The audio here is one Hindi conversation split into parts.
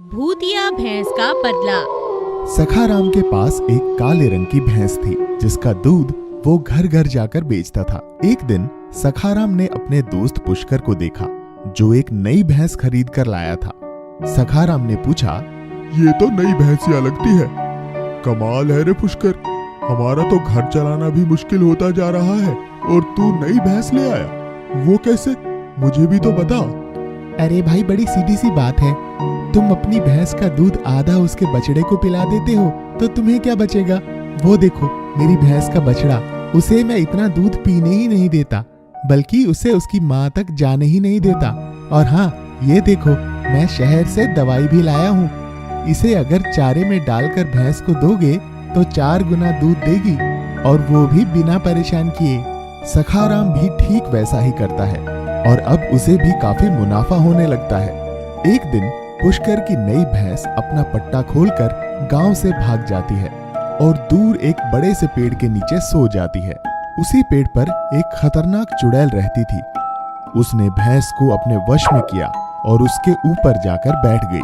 भूतिया भैंस का बदला। सखाराम के पास एक काले रंग की भैंस थी जिसका दूध वो घर घर जाकर बेचता था। एक दिन सखाराम ने अपने दोस्त पुष्कर को देखा जो एक नई भैंस खरीद कर लाया था। सखाराम ने पूछा, ये तो नई भैंसिया लगती है। कमाल है रे पुष्कर, हमारा तो घर चलाना भी मुश्किल होता जा रहा है और तू नई भैंस ले आया। वो कैसे, मुझे भी तो बता। अरे भाई, बड़ी सीधी सी बात है। तुम अपनी भैंस का दूध आधा उसके बछड़े को पिला देते हो तो तुम्हें क्या बचेगा। वो देखो मेरी भैंस का बछड़ा, उसे मैं इतना दूध पीने ही नहीं देता बल्कि उसे उसकी माँ तक जाने ही नहीं देता। और हाँ, ये देखो मैं शहर से दवाई भी लाया हूँ। इसे अगर चारे में डालकर भैंस को दोगे तो 4 गुना दूध देगी और वो भी बिना परेशान किए। सखाराम भी ठीक वैसा ही करता है और अब उसे भी काफी मुनाफा होने लगता है। एक दिन पुष्कर की नई भैंस अपना पट्टा खोलकर गांव से भाग जाती है और दूर एक बड़े से पेड़ के नीचे सो जाती है। उसी पेड़ पर एक खतरनाक चुड़ैल रहती थी। उसने भैंस को अपने वश में किया और उसके ऊपर जाकर बैठ गई।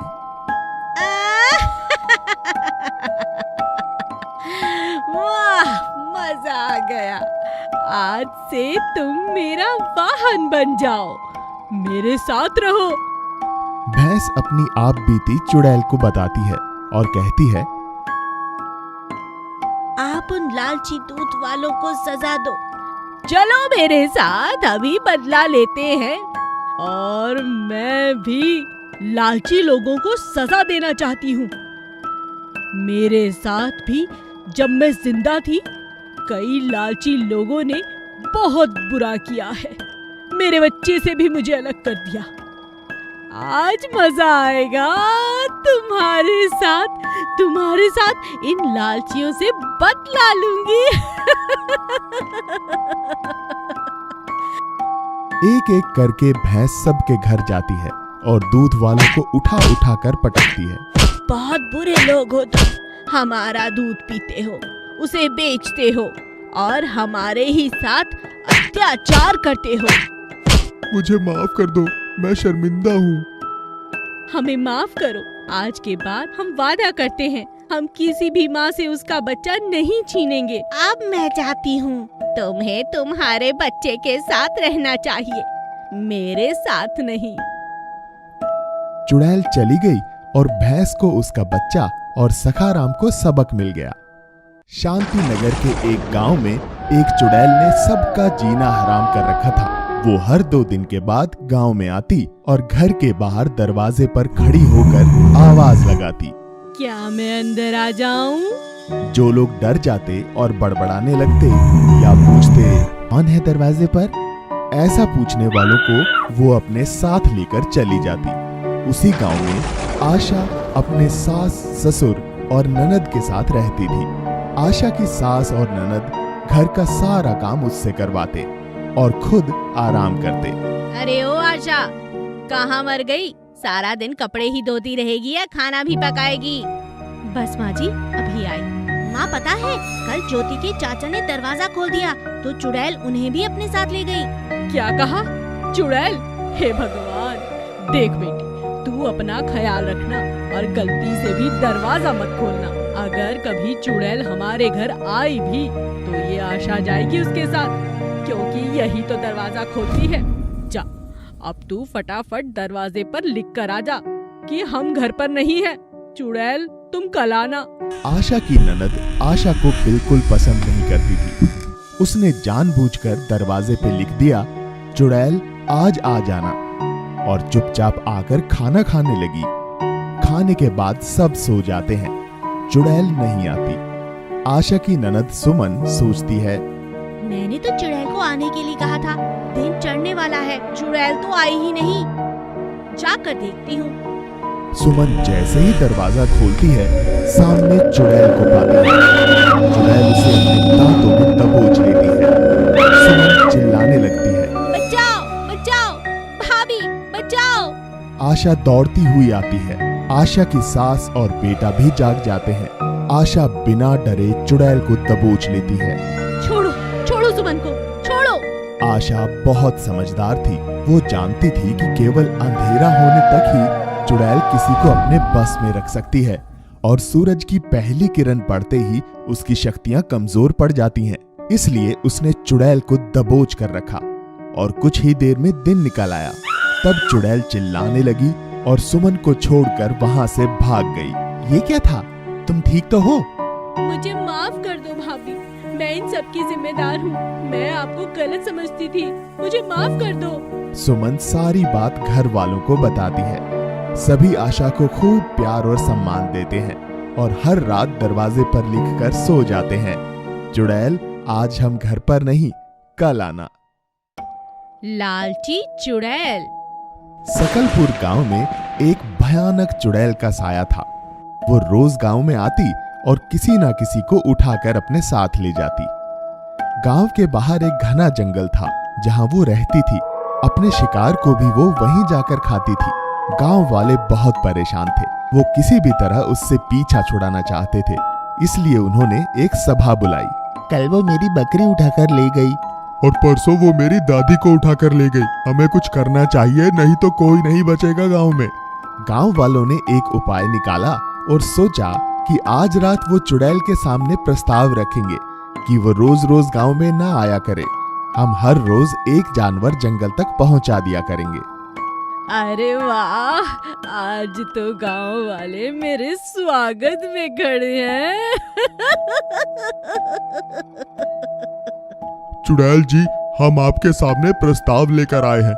वाह, मजा आ गया। आज से तुम मेरा वाहन बन जाओ, मेरे साथ रहो। भैंस अपनी आप बीती चुड़ैल को बताती है और कहती है, आप उन लालची दूध वालों को सजा दो। चलो मेरे साथ, अभी बदला लेते हैं। और मैं भी लालची लोगों को सजा देना चाहती हूँ। मेरे साथ भी जब मैं जिंदा थी कई लालची लोगों ने बहुत बुरा किया है। मेरे बच्चे से भी मुझे अलग कर दिया। आज मजा आएगा तुम्हारे साथ इन लालचियों से बदला लूंगी। एक एक करके भैंस सबके घर जाती है और दूध वालों को उठा उठा कर पटकती है। बहुत बुरे लोग हो तुम, हमारा दूध पीते हो, उसे बेचते हो और हमारे ही साथ अत्याचार करते हो। मुझे माफ कर दो, मैं शर्मिंदा हूँ। हमें माफ करो। आज के बाद हम वादा करते हैं हम किसी भी माँ से उसका बच्चा नहीं छीनेंगे। अब मैं चाहती हूँ तुम्हें तुम्हारे बच्चे के साथ रहना चाहिए, मेरे साथ नहीं। चुड़ैल चली गई और भैंस को उसका बच्चा और सखाराम को सबक मिल गया। शांति नगर के एक गांव में एक चुड़ैल ने सबका जीना हराम कर रखा था। वो हर 2 दिन के बाद गांव में आती और घर के बाहर दरवाजे पर खड़ी होकर आवाज लगाती, क्या मैं अंदर आ जाऊं? जो लोग डर जाते और बड़बड़ाने लगते या पूछते, कौन है दरवाजे पर? ऐसा पूछने वालों को वो अपने साथ लेकर चली जाती। उसी गांव में आशा अपने सास, ससुर और ननद के साथ रहती थी। आशा की सास और ननद घर का सारा काम उससे करवाते और खुद आराम करते। अरे ओ आशा, कहाँ मर गई? सारा दिन कपड़े ही धोती रहेगी या खाना भी पकाएगी? बस माँ जी, अभी आई। माँ पता है, कल ज्योति के चाचा ने दरवाजा खोल दिया तो चुड़ैल उन्हें भी अपने साथ ले गई। क्या कहा? चुड़ैल? हे भगवान! देख बेटी, तू अपना ख्याल रखना और गलती से भी दरवाजा मत खोलना। अगर कभी चुड़ैल हमारे घर आई भी तो ये आशा जाएगी उसके साथ, क्योंकि यही तो दरवाजा खोलती है। जा, अब तू फटाफट दरवाजे पर लिख कर आ जा कि हम घर पर नहीं है। चुड़ैल, तुम कल आना। आशा की ननद आशा को बिल्कुल पसंद नहीं करती थी। उसने जानबूझकर दरवाजे पे लिख दिया, चुड़ैल आज आ जाना, और चुपचाप आकर खाना खाने लगी। खाने के बाद सब सो जाते हैं, चुड़ैल नहीं आती। आशा की ननद सुमन सोचती है, मैंने तो चुड़ैल को आने के लिए कहा था, दिन चढ़ने वाला है, चुड़ैल तो आई ही नहीं। जाकर देखती हूँ। सुमन जैसे ही दरवाजा खोलती है, सामने चुड़ैल को पाती है। चुड़ैल उसे अपने दांतों में दबोच लेती है। सुमन चिल्लाने लगती है, बचाओ, बचाओ, भाभी, बचाओ। आशा दौड़ती हुई आती है। आशा की सास और बेटा भी जाग जाते हैं। आशा बिना डरे चुड़ैल को दबोच लेती है। छोड़ो, छोड़ो सुमन को, छोड़ो। आशा बहुत समझदार थी। वो जानती थी कि केवल अंधेरा होने तक ही चुड़ैल किसी को अपने बस में रख सकती है और सूरज की पहली किरण पड़ते ही उसकी शक्तियां कमजोर पड़ जाती हैं। इसलिए उसने चुड़ैल को दबोच कर रखा और कुछ ही देर में दिन निकल आया। तब चुड़ैल चिल्लाने लगी और सुमन को छोड़कर वहां से भाग गई। ये क्या था? तुम ठीक तो हो? मुझे माफ कर दो भाभी, मैं इन सब की जिम्मेदार हूँ। मैं आपको गलत समझती थी, मुझे माफ कर दो। सुमन सारी बात घर वालों को बताती है। सभी आशा को खूब प्यार और सम्मान देते हैं और हर रात दरवाजे पर लिखकर सो जाते हैं, चुड़ैल आज हम घर पर नहीं, कल आना। लालची चुड़ैल। सकलपुर गांव में एक भयानक चुड़ैल का साया था। वो रोज गांव में आती और किसी ना किसी को उठाकर अपने साथ ले जाती। गांव के बाहर एक घना जंगल था जहां वो रहती थी। अपने शिकार को भी वो वहीं जाकर खाती थी। गांव वाले बहुत परेशान थे। वो किसी भी तरह उससे पीछा छुड़ाना चाहते थे, इसलिए उन्होंने एक सभा बुलाई। कल वो मेरी बकरी उठाकर ले गई और परसों वो मेरी दादी को उठाकर ले गई। हमें कुछ करना चाहिए, नहीं तो कोई नहीं बचेगा गांव में। गांव वालों ने एक उपाय निकाला और सोचा कि आज रात वो चुड़ैल के सामने प्रस्ताव रखेंगे कि वो रोज रोज गांव में ना आया करे। हम हर रोज एक जानवर जंगल तक पहुंचा दिया करेंगे। अरे वाह, आज तो गांव वाले मेरे स्वागत में खड़े हैं। चुड़ैल जी, हम आपके सामने प्रस्ताव लेकर आए हैं।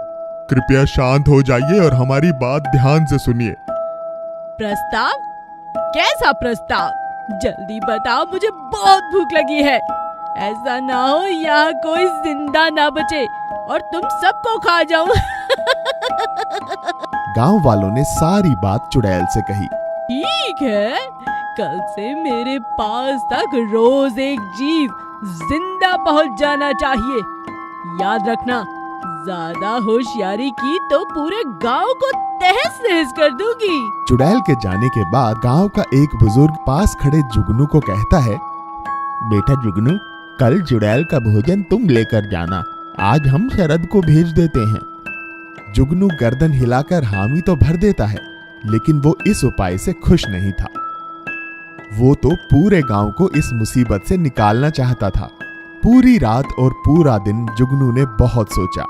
कृपया शांत हो जाइए और हमारी बात ध्यान से सुनिए। प्रस्ताव? कैसा प्रस्ताव? जल्दी बताओ, मुझे बहुत भूख लगी है। ऐसा ना हो यहाँ कोई जिंदा ना बचे और तुम सबको खा जाऊं। गांव वालों ने सारी बात चुड़ैल से कही। ठीक है, कल से मेरे पास तक रोज एक जीव जिंदा पहुंच जाना चाहिए। याद रखना, ज्यादा होशियारी की तो पूरे गांव को तहस नहस कर दूंगी। चुड़ैल के जाने के बाद गांव का एक बुजुर्ग पास खड़े जुगनू को कहता है, बेटा जुगनू, कल चुड़ैल का भोजन तुम लेकर जाना। आज हम शरद को भेज देते हैं। जुगनू गर्दन हिलाकर हामी तो भर देता है, लेकिन वो इस उपाय से खुश नहीं था। वो तो पूरे गांव को इस मुसीबत से निकालना चाहता था। पूरी रात और पूरा दिन जुगनू ने बहुत सोचा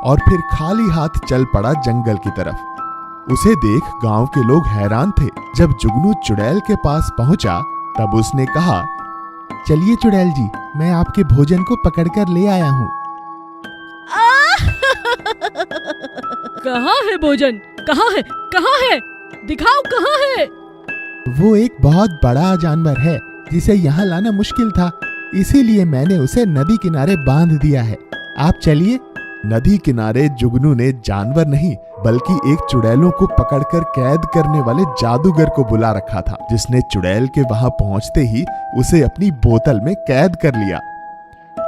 और फिर खाली हाथ चल पड़ा जंगल की तरफ। उसे देख गांव के लोग हैरान थे। जब जुगनू चुड़ैल के पास पहुंचा तब उसने कहा, चलिए चुड़ैल जी, मैं आपके भोजन को पकड़कर ले आया हूँ। कहाँ है भोजन? कहाँ है? कहाँ है? दिखाओ, कहाँ है? वो एक बहुत बड़ा जानवर है जिसे यहाँ लाना मुश्किल था, इसीलिए मैंने उसे नदी किनारे बांध दिया है। आप चलिए। नदी किनारे जुगनू ने जानवर नहीं बल्कि एक चुड़ैलों को पकड़कर कैद करने वाले जादूगर को बुला रखा था, जिसने चुड़ैल के वहां पहुंचते ही उसे अपनी बोतल में कैद कर लिया।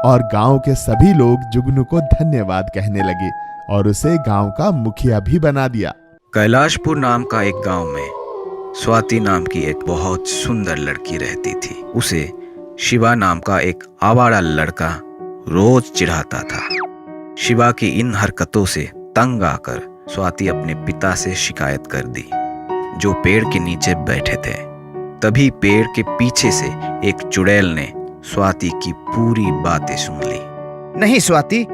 और गांव के सभी लोग जुगनू को धन्यवाद कहने लगे और उसे गांव का मुखिया भी बना दिया। कैलाशपुर नाम का एक गांव में स्वाति नाम की एक बहुत सुंदर लड़की रहती थी। उसे शिवा नाम का एक आवारा लड़का रोज चिढ़ाता था। शिवा की इन हरकतों से तंग आकर स्वाति अपने पिता से शिकायत कर दी, जो पेड़ के नीचे बैठे थे। तभी पेड़ के पीछे से एक चुड़ैल ने स्वाति की पूरी बातें सुन ली। नहीं स्वाति,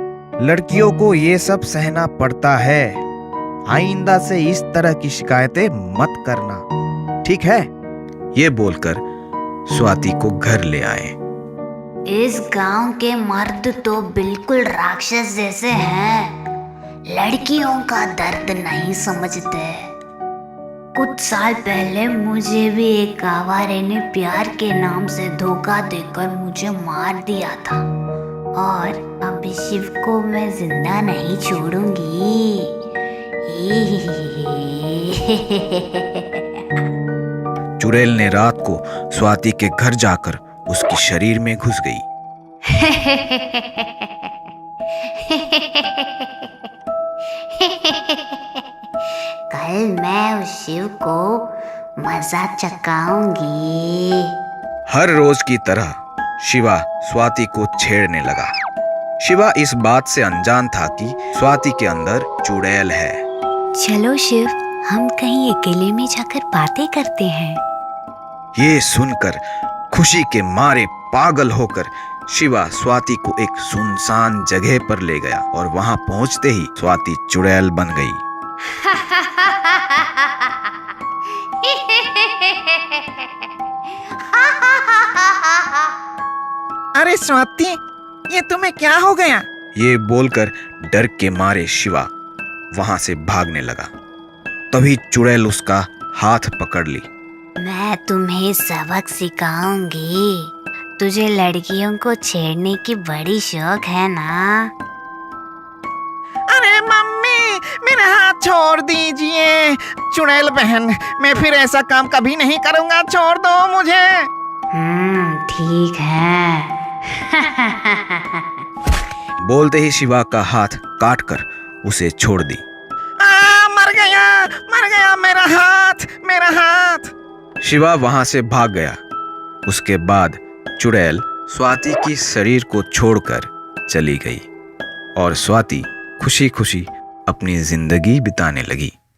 लड़कियों को ये सब सहना पड़ता है। आइंदा से इस तरह की शिकायतें मत करना, ठीक है? ये बोलकर स्वाति को घर ले आए। इस गांव के मर्द तो बिल्कुल राक्षस जैसे हैं, लड़कियों का दर्द नहीं समझते। कुछ साल पहले मुझे भी एक आवारे ने प्यार के नाम से धोखा देकर मुझे मार दिया था और अभी शिव को मैं जिंदा नहीं छोड़ूंगी। चुड़ैल ने रात को स्वाति के घर जाकर उसके शरीर में घुस गई। कल मैं उस शिव को मजा चखाऊंगी। हर रोज की तरह शिवा स्वाति को छेड़ने लगा। शिवा इस बात से अनजान था कि स्वाति के अंदर चुड़ैल है। चलो शिव, हम कहीं अकेले में जाकर बातें करते हैं। ये सुनकर खुशी के मारे पागल होकर शिवा स्वाति को एक सुनसान जगह पर ले गया और वहां पहुंचते ही स्वाति चुड़ैल बन गई। अरे स्वाति, ये तुम्हें क्या हो गया? ये बोलकर डर के मारे शिवा वहां से भागने लगा। तभी चुड़ैल उसका हाथ पकड़ ली। मैं तुम्हें सबक सिखाऊंगी। तुझे लड़कियों को छेड़ने की बड़ी शौक है ना? अरे मम्मी, मेरा हाथ छोड़ दीजिए। चुड़ैल बहन, मैं फिर ऐसा काम कभी नहीं करूंगा, छोड़ दो मुझे। ठीक है। बोलते ही शिवा का हाथ काटकर उसे छोड़ दी। मर गया मेरा हाथ, मेरा हाथ। शिवा वहां से भाग गया। उसके बाद चुड़ैल स्वाति की शरीर को छोड़कर चली गई और स्वाति खुशी खुशी अपनी जिंदगी बिताने लगी।